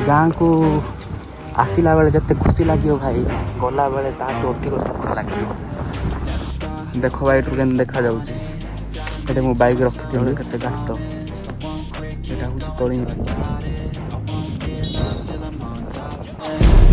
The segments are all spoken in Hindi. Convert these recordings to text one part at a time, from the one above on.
गाँ को आसला बेले जिते खुशी लगे भाई गला बेले ताकू अधिक दुख लगे। देख भाई के देखा जाऊँगी ये मो बैग रखी के गात यहाँ हूँ तली।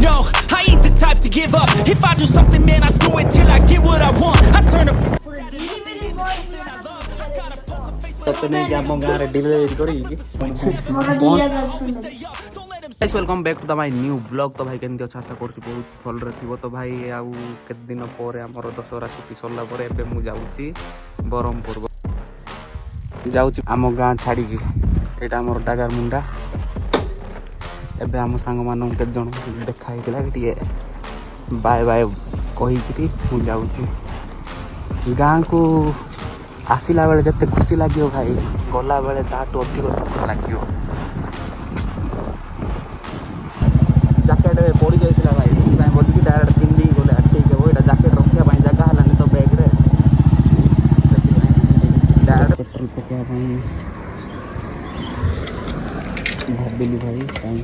No, I ain't the type to give up. If I do something, man, I do it till I get what I want. I turn up. Welcome back to the my new blog. तो भाई केमती अच्छा आशा कर बहुत भल थी। तो भाई आउ केते दिन पर आमर दशहरा छुट्टी सरला पर एबे मु जाउची बरहमपुर जाउची आम गाँ छाड़ी। एटा आमर डागार मुंडा। एबे आम सांग मान केते जन देखा होइतिला टिए बाय बाय कहिकरी मु जाउची गाँ को। आसला बेले जिते खुशी लगे भाई गला बेले ताकू अधिक दुख लगे। जैकेट पड़ जाता भाई ये बोलिकी डायरेक्ट पिंधि गले ठीक है। यहाँ जैकेट रखापी जगह है तो बैग्रे डायरेक्ट पेट्रोल पकाई भाविली भाई कहीं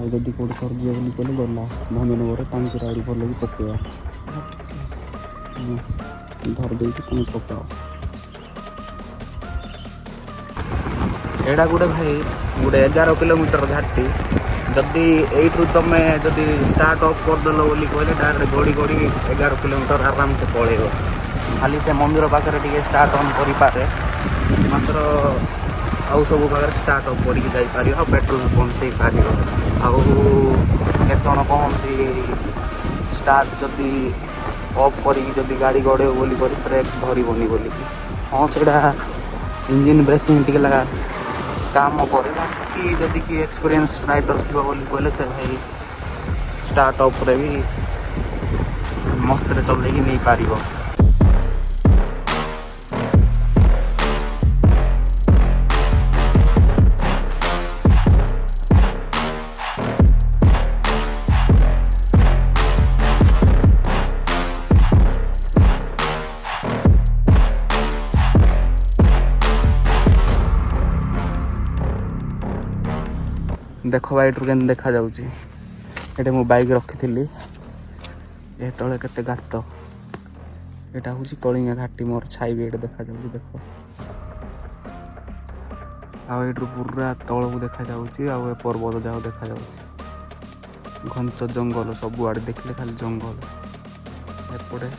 आदि कौट सरजी बोली कहले गला भंजनगर टांकी आदि भल कि पकड़ा धर दे तुम पकाओ। एटा गोटे भाई गोटे 11 किलोमीटर घाटी जदि यू तुम जदि स्टार्ट अफ करदेल बोली कहले डायरेक्ट गड़ी गड़ी 11 किलोमीटर आराम से पलैब। खाली से मंदिर पाखे टे स्टार्ट ऑन करे मात्र आउ सब पाखे स्टार्ट अफ कर पेट्रोल पहुँचे पार आत जन कहती स्टार्ट जदि अफ करी गाड़ी गड़े बोली ब्रेक धरबनी बोली। हाँ से इंजिन ब्रेकिंग टी लगा काम करे कि जदि कि एक्सपीरियंस राइडर थी बोली कहले से भाई स्टार्ट अप रे भी मस्त चल नहीं पार। देख भाई के देखा जाऊँगी ये मो बैग रखी ये तले केते गात यहाँ हूँ कलिंगा घाटी मोर छाई भी ये देखा जाऊँगी। देख आउ पूरा तल को देखा जाऊँगी आउ पर्वत जाओ देखा जाऊँगी घंच जंगल सबुआड़े देखले खाली जंगल एपटे।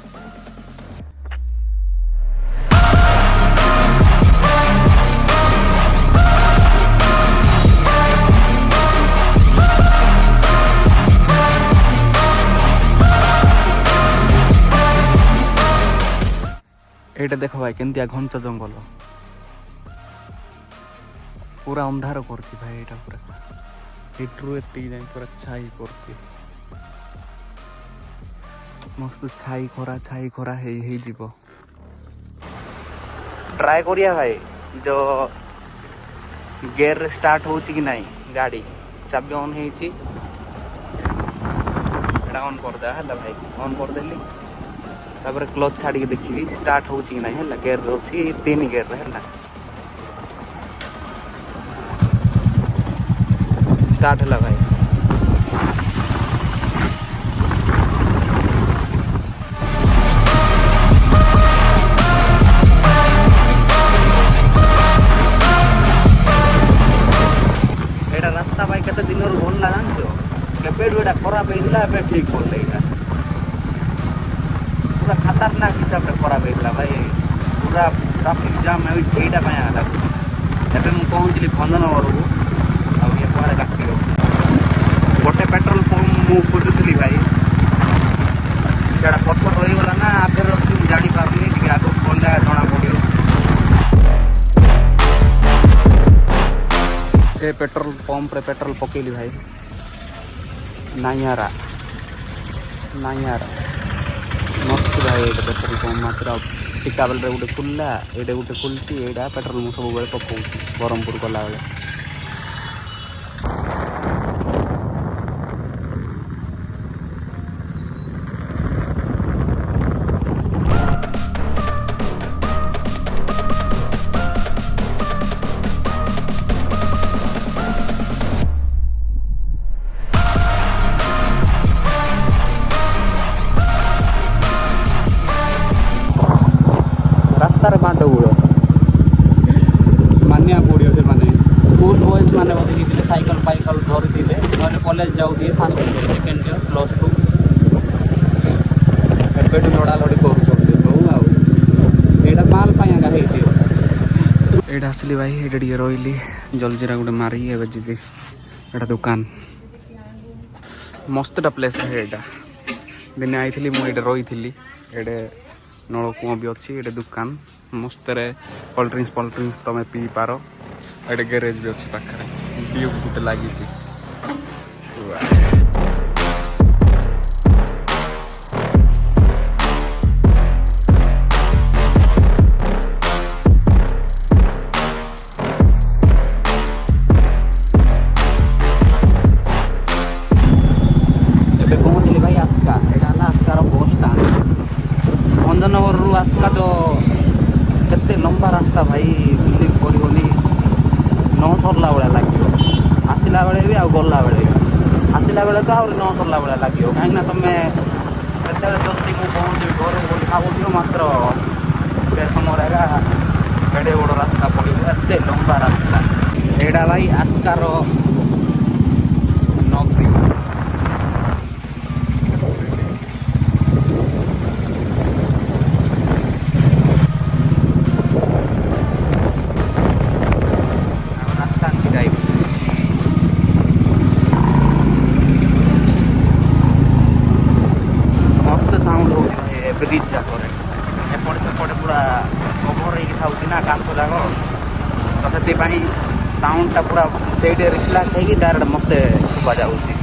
ये देख भाई केमतिया घंच जंगल पूरा अंधार करती भाई यहाँ पूरा एट्रू एति जाए पूरा छाई करती मस्त छाई खरा हे जीव। ट्राए करिया भाई जो गेयर स्टार्ट हो कि नहीं गाड़ी चाबी ऑन है ऑन करदे है भाई ऑन करदेली तापर क्लच छाड़ी देखी स्टार्ट हो कि नहीं है गेयर अच्छी 3 गेयर है स्टार्ट है भाई। एटा रास्ता भाई केते दिन भल जानच एटा खराब होता ठीक पड़े पूरा खतरनाक हिसाब से खराब होता भाई पूरा ट्राफिक जाम यहाँ आला एवं मुझे पहुँचली भंजनगर को आए कड़े काट गोटे पेट्रोल पंप मुझे खोजुली भाई क्या पथर रहीगला ना आगे अच्छी जापारे आग गले जना पड़ो। ये पेट्रोल पंप रे पेट्रोल पकेली भाई नाइयारा मस्त भाई ये पेट्रोल पंप मात्र टिका बेल गोटे खुलला ये गोटे खुलची यहाँ पेट्रोल मुझे सब पकाऊँ बरहमपुर गला बेले। कॉलेज जाऊँ फास्ट सेकेंड इयर +2 एबेठू लड़ा लड़ी कर माल पाइगा एटा आसली भाई ये टे रही जलजीरा गोटे मारी एवं जी एटा दुकान मस्तटा प्लेस है यहाँ दिने आई मुझे रही ये नलकूँ भी अच्छी ये दुकान मस्त कोल्ड ड्रिंक्स तुम पी पार ये गैरेज भी अच्छी पाखे व्यू गोटे लगी भंजनगर रु आसका जो केते लंबा रास्ता भाई बिल्डिंग करनी न सरला भाया लगे आसला बेले भी आ गला बेले भी आसला बेले तो आहरी न सरला भाया लगे कहीं तुम केत जल्दी मुझे पहुँची घर बोली भावुथ मात्र से समय एडे बड़ रास्ता पड़े एत लंबा रास्ता एटा भाई आस्कार नदी ब्रिज जाक एपटे सेपटे पूरा कभर हो कांथ जाक तो से साउंडटा पूरा से रिफ्लेक्ट हो डायरेक्ट मत शुभा जाऊँगी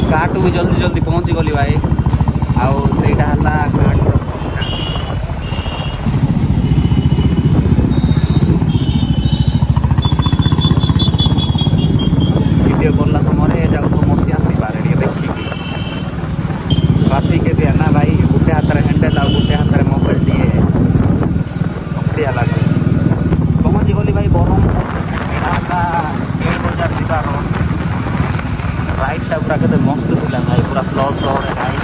घाटू भी जल्दी जल्दी पहुँची गली भाई आउ सेटा हला घाट वीडियो करला समय जाऊ समस्या आसपारे देखिकी ट्राफिक भी है ना भाई गोटे हाथ में हैंडल आ गोटे हाथ में मोबाइल टे बढ़िया लगे पहुँची गली भाई बरहमपुर एटा गेट बजार जीवा रोड राइडटा पूरा के मस्त था भाई पूरा स्लो स्लो गाई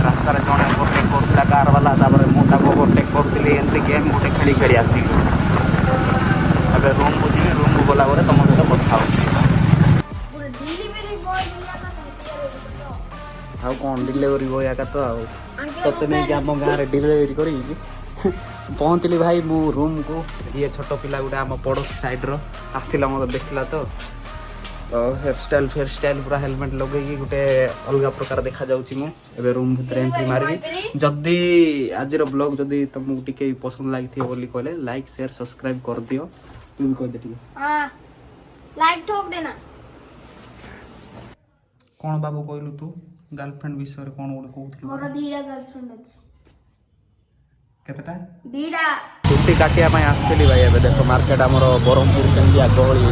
रास्तार जड़े ओवरटेक करूला कार वाला मुझे ओवरटेक करी एमती गेम गोटे खेली खेली आसी रूम को जी रूम को गला तुम सहित कथा आउ कौन डिलीवरी बॉय आका तो आते नहीं आम गाँव में डिलीवरी कर पहुँचली भाई मु रूम को ये छोट पिला गोटे आम पड़ोसी साइड्र आसला मत देखला तो हेयर स्टाइल पूरा हेलमेट लगे गोटे अलग प्रकार देखा जाऊँ मुझे रूम भर एंट्री मारी जदि आज ब्लॉग जदि तुमको टिके पसंद लगी कहले लाइक शेयर सब्सक्राइब कर दियो तू भी कह दे लाइक ठोक देना कौन बाबू कहलु तू गर्लफ्रेंड विषय कौन गोटे कहू मोर दीडा गर्लफ्रेंड अछि केतटा दीडा छुट्टी काटिया आसली भाई एवं देख मार्केट आमर बरहमपुर केमिया गहली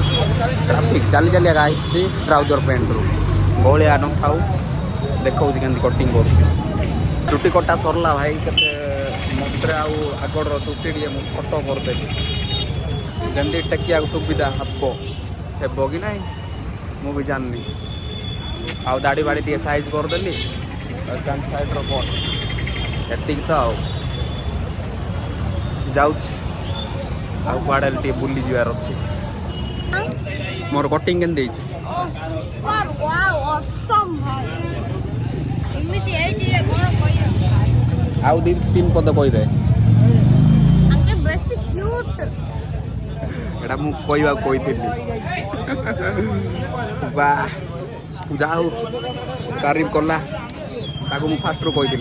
ट्राफिक चली चली आसी ट्राउजर पैंट रू गहलिया न था देखा के कटिंग कर चुटी कटा सरला भाई केते मस्त्र आगड़ चुटी टे छोट करदेली जमी टेकिया सुविधा हेब कि ना मुझे जाननी आउ दाढ़ी बाड़ी टे साइज करदेली साइड रट एतिक तो जाऊे टे बुली जीवार अच्छी मोर कटिंग के आउ दी तीन पद कहीदे एटा मु कहवा कही जाऊ तारीफ कला ताकू फास्ट रू कही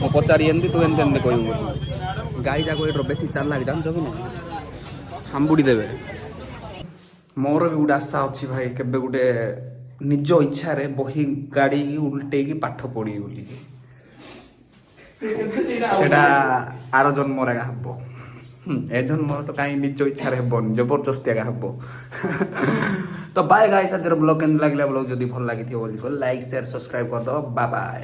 मु पचारि एमती तू एमती एमती कहू गाई जाक ये बेसी चालाक जानच कि ना हांबुड़ी देवे मोर भी गोटे आशा अच्छी भाई केबे गोटे निज इच्छा रे बही गाड़ी की उल्टे की पाठ पढ़ी बोली सेटा आर जन्म हम ए जन्म तो कहीं निज इच्छा रे हेबन जबरदस्ती हम तो बाय गाइस ब्लॉग के लगे ब्लॉग जदि भल लगी लाइक शेयर सब्सक्राइब कर दो बाय बाय।